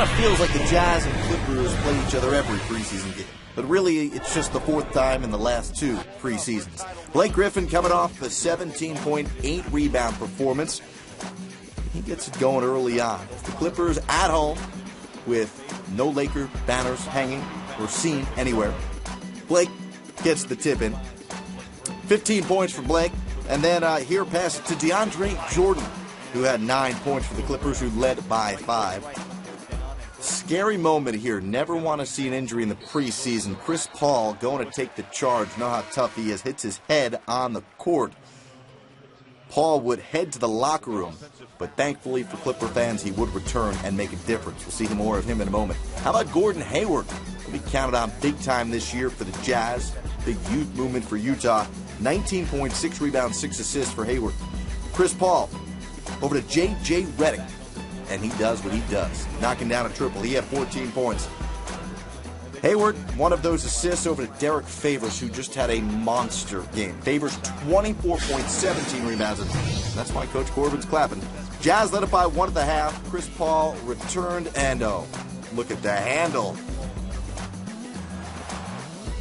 kind of feels like the Jazz and Clippers play each other every preseason game. But really, it's just the fourth time in the last two preseasons. Blake Griffin coming off a 17.8 rebound performance. He gets it going early on. The Clippers at home with no Laker banners hanging or seen anywhere. Blake gets the tip in. 15 points for Blake. And then here pass it to DeAndre Jordan, who had 9 points for the Clippers, who led by 5. Scary moment here. Never want to see an injury in the preseason. Chris Paul going to take the charge. Know how tough he is. Hits his head on the court. Paul would head to the locker room, but thankfully for Clipper fans, he would return and make a difference. We'll see more of him in a moment. How about Gordon Hayward? He'll be counted on big time this year for the Jazz. Big youth movement for Utah. 19.6 rebounds, 6 assists for Hayward. Chris Paul over to J.J. Redick. And he does what he does, knocking down a triple. He had 14 points. Hayward, one of those assists over to Derek Favors, who just had a monster game. Favors, 24 points, 17 rebounds. And that's why Coach Corbin's clapping. Jazz led it by 1 at the half. Chris Paul returned, and oh, look at the handle.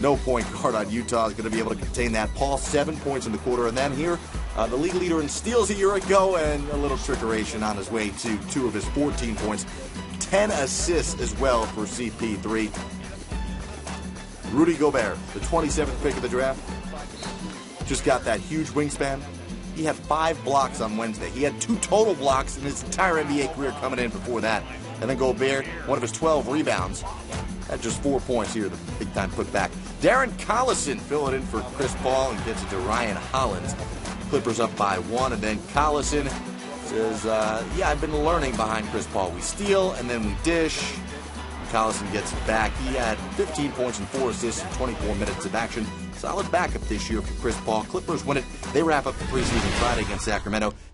No point guard on Utah is going to be able to contain that. Paul, 7 points in the quarter. And then here, the league leader in steals a year ago, and a little trickeration on his way to 2 of his 14 points. 10 assists as well for CP3. Rudy Gobert, the 27th pick of the draft, just got that huge wingspan. He had 5 blocks on Wednesday. He had 2 total blocks in his entire NBA career coming in before that. And then Gobert, one of his 12 rebounds, had just 4 points here, the big-time putback. Darren Collison filling in for Chris Paul and gets it to Ryan Hollins. Clippers up by 1, and then Collison says, yeah, I've been learning behind Chris Paul. We steal, and then we dish. And Collison gets it back. He had 15 points and 4 assists in 24 minutes of action. Solid backup this year for Chris Paul. Clippers win it. They wrap up the preseason Friday against Sacramento.